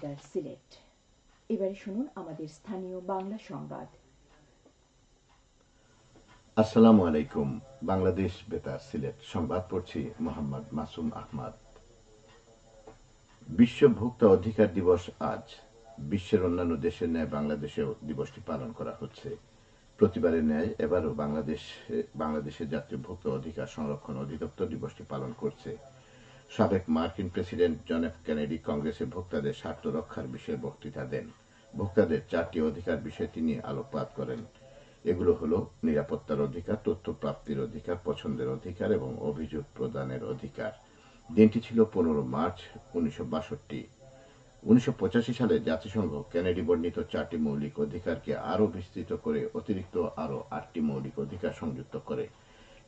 বেতার সিলেট। এবারে শুনুন আমাদের স্থানীয় বাংলা সংবাদ। আসসালামু আলাইকুম। বাংলাদেশ বেতার সিলেট সংবাদ পড়ছি মোহাম্মদ মাসুম আহমদ। বিশ্ব ভোক্তা অধিকার দিবস আজ। বিশ্বের অন্যান্য দেশের ন্যায় বাংলাদেশেও দিবসটি পালন করা হচ্ছে। প্রতিবারের ন্যায় এবারও বাংলাদেশের জাতীয় ভোক্তা অধিকার সংরক্ষণ অধিদপ্তর দিবসটি পালন করছে। সাবেক মার্কিন প্রেসিডেন্ট জন এফ কেনেডি কংগ্রেসে ভোক্তাদের স্বার্থ রক্ষার বিষয়ে বক্তৃতা দেন। ভোক্তাদের 4টি অধিকার বিষয়ে তিনি আলোকপাত করেন। এগুলো হলো নিরাপত্তার অধিকার, তথ্য প্রাপ্তির অধিকার, পছন্দের অধিকার এবং অভিযোগ প্রদানের অধিকার। দিনটি ছিল 15 মার্চ 1962। 1985 সালে জাতিসংঘ কেনেডি বর্ণিত 4টি মৌলিক অধিকারকে আরও বিস্তৃত করে অতিরিক্ত আরও 8টি মৌলিক অধিকার সংযুক্ত করে।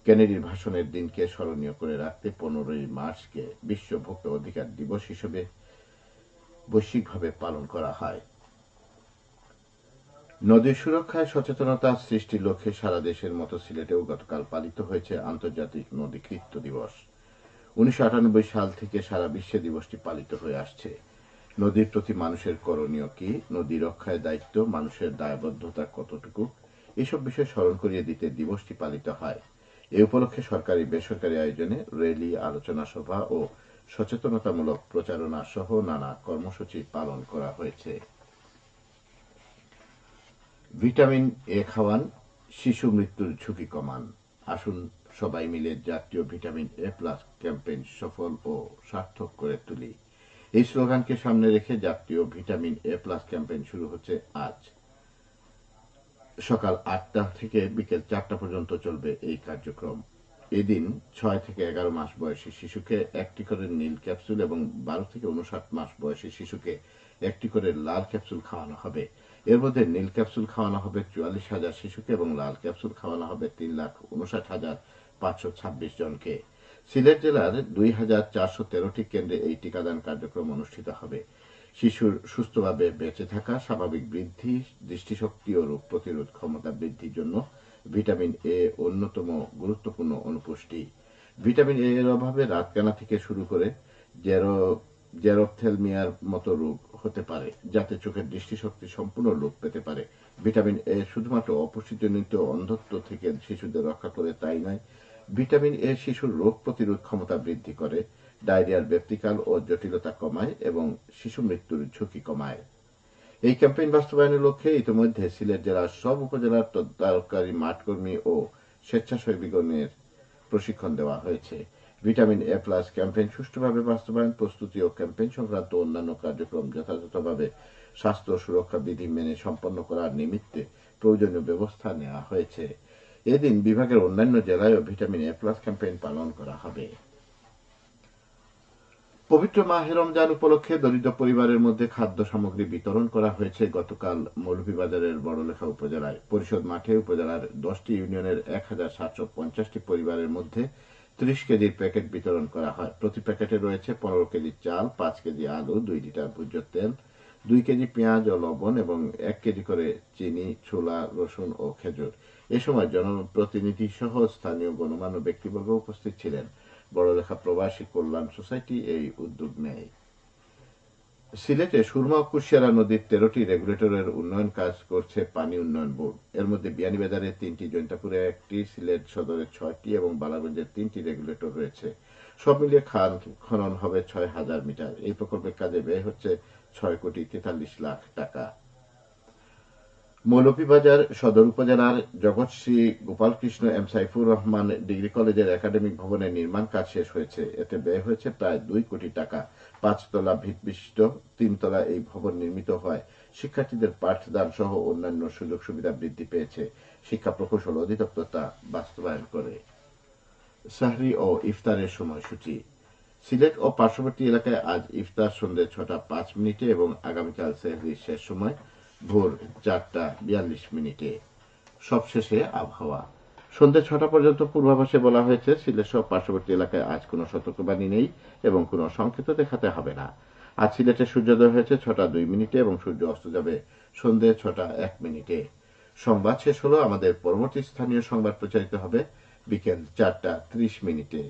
কেনেডির ভাষণের দিনকে স্মরণীয় করে রাখতে 15 মার্চকে বিশ্ব ভোক্তা অধিকার দিবস হিসেবে বৈশ্বিকভাবে পালন করা হয়। নদী সুরক্ষায় সচেতনতা সৃষ্টির লক্ষ্যে সারা দেশের মতো সিলেটেও গতকাল পালিত হয়েছে আন্তর্জাতিক নদী কৃত্য দিবস। 1998 সাল থেকে সারা বিশ্বে দিবসটি পালিত হয়ে আসছে। নদীর প্রতি মানুষের করণীয় কি, নদী রক্ষায় দায়িত্ব, মানুষের দায়বদ্ধতা কতটুকু, এসব বিষয় স্মরণ করিয়ে দিতে দিবসটি পালিত হয়। এ উপলক্ষে সরকারি বেসরকারি আয়োজনে র্যালি, আলোচনা সভা ও সচেতনতামূলক প্রচারণা সহ নানা কর্মসূচি পালন করা হয়েছে। ভিটামিন এ খাওয়ান, শিশু মৃত্যুর ঝুঁকি কমান। আসুন সবাই মিলে জাতীয় ভিটামিন এ প্লাস ক্যাম্পেইন সফল ও সার্থক করে তুলি। এই স্লোগানকে সামনে রেখে জাতীয় ভিটামিন এ প্লাস ক্যাম্পেইন শুরু হচ্ছে আজ। সকাল 8টা থেকে বিকেল 4টা পর্যন্ত চলবে এই কার্যক্রম। এদিন 6 থেকে 11 মাস বয়সী শিশুকে একটি করে নীল ক্যাপসুল এবং 12 থেকে 59 মাস বয়সী শিশুকে একটি করে লাল ক্যাপসুল খাওয়ানো হবে। এর মধ্যে নীল ক্যাপসুল খাওয়ানো হবে 44,000 শিশুকে এবং লাল ক্যাপসুল খাওয়ানো হবে 3,59,526 জনকে। সিলেট জেলার 2,413টি কেন্দ্রে এই টিকাদান কার্যক্রম অনুষ্ঠিত হবে। শিশুর সুস্থভাবে বেঁচে থাকা, স্বাভাবিক বৃদ্ধি, দৃষ্টিশক্তি ও রোগ প্রতিরোধ ক্ষমতা বৃদ্ধির জন্য ভিটামিন এ অন্যতম গুরুত্বপূর্ণ অনুপুষ্টি। ভিটামিন এ এর অভাবে রাতকানা থেকে শুরু করে জেরপ্থ্যালমিয়ার মতো রোগ হতে পারে, যাতে চোখের দৃষ্টিশক্তি সম্পূর্ণ লোপ পেতে পারে। ভিটামিন এ শুধুমাত্র অপুষ্টিজনিত অন্ধত্ব থেকে শিশুদের রক্ষা করে তাই নয়, ভিটামিন এ শিশুর রোগ প্রতিরোধ ক্ষমতা বৃদ্ধি করে, ডায়রিয়ার ব্যাপ্তিকাল ও জটিলতা কমায় এবং শিশু মৃত্যুর ঝুঁকি কমায়। এই ক্যাম্পেইন বাস্তবায়নের লক্ষ্যে ইতিমধ্যে সিলেট জেলার সব উপজেলার তদারকারী মাঠকর্মী ও স্বেচ্ছাসেবীগণের প্রশিক্ষণ দেওয়া হয়েছে। ভিটামিন এ প্লাস ক্যাম্পেইন সুষ্ঠুভাবে বাস্তবায়ন, প্রস্তুতি ও ক্যাম্পেইন সংক্রান্ত অন্যান্য কার্যক্রম যথাযথভাবে স্বাস্থ্য সুরক্ষা বিধি মেনে সম্পন্ন করার নিমিত্তে প্রয়োজনীয় ব্যবস্থা নেওয়া হয়েছে। এদিন বিভাগের অন্যান্য জেলায়ও ভিটামিন এ প্লাস ক্যাম্পেইন পালন করা হবে। পবিত্র মাহে রমজান উপলক্ষে দরিদ্র পরিবারের মধ্যে খাদ্য সামগ্রী বিতরণ করা হয়েছে গতকাল মৌলভীবাজারের বড়লেখা উপজেলায়। পরিষদ মাঠে উপজেলার 10টি ইউনিয়নের 1,750টি পরিবারের মধ্যে 30 কেজির প্যাকেট বিতরণ করা হয়। প্রতি প্যাকেটে রয়েছে 15 কেজি চাল, 5 কেজি আলু, 2 লিটার ভোজ্য তেল, 2 কেজি পেঁয়াজ ও লবণ এবং 1 কেজি করে চিনি, ছোলা, রসুন ও খেজুর। এ সময় জনপ্রতিনিধি সহ স্থানীয় গণমান্য ব্যক্তিবর্গ উপস্থিত ছিলেন। বড়লেখা প্রবাসী কল্যাণ সোসাইটি এই উদ্যোগ নেয়। সিলেটে সুরমা ও কুশিয়ারা নদীর 13টি রেগুলেটরের উন্নয়ন কাজ করছে পানি উন্নয়ন বোর্ড। এর মধ্যে বিয়ানীবাজারে 3টি, জৈন্তাপুরে 1টি, সিলেট সদরে 6টি এবং বালাগঞ্জের 3টি রেগুলেটর রয়েছে। সব মিলিয়ে খাল খনন হবে 6,000 মিটার। এই প্রকল্পের কাজে ব্যয় হচ্ছে 6,43,00,000 টাকা। মৌলভীবাজার সদর উপজেলার জগৎশ্রী গোপালকৃষ্ণ এম সাইফুর রহমান ডিগ্রি কলেজের একাডেমিক ভবনের নির্মাণ কাজ শেষ হয়েছে। এতে ব্যয় হয়েছে প্রায় 2 কোটি টাকা। 5 তলা ভিত বিশিষ্ট 3 তলা এই ভবন নির্মিত হয় শিক্ষার্থীদের পাঠদান সহ অন্যান্য সুযোগ সুবিধা বৃদ্ধি পেয়েছে। শিক্ষা প্রকৌশল অধিদপ্তর তা বাস্তবায়ন করে। সাহরি ও ইফতারের সময়সূচি। সিলেট ও পার্শ্ববর্তী এলাকায় আজ ইফতার সন্ধ্যে 6:05 এবং আগামীকাল সেহরির শেষ সময় ভোর 4:42। সবশেষে আবহাওয়া। সন্ধ্যে 6টা পর্যন্ত পূর্বাভাসে বলা হয়েছে সিলেট সহ পার্শ্ববর্তী এলাকায় আজ কোনো সতর্কবাণী নেই এবং কোনো সংকেত দেখাতে হবে না। আজ সিলেটে সূর্যোদয় হয়েছে 6:02 এবং সূর্য অস্ত যাবে সন্ধ্যে 6:01। সংবাদ শেষ হলো। আমাদের পরবর্তী স্থানীয় সংবাদ প্রচারিত হবে বিকেল 4:30।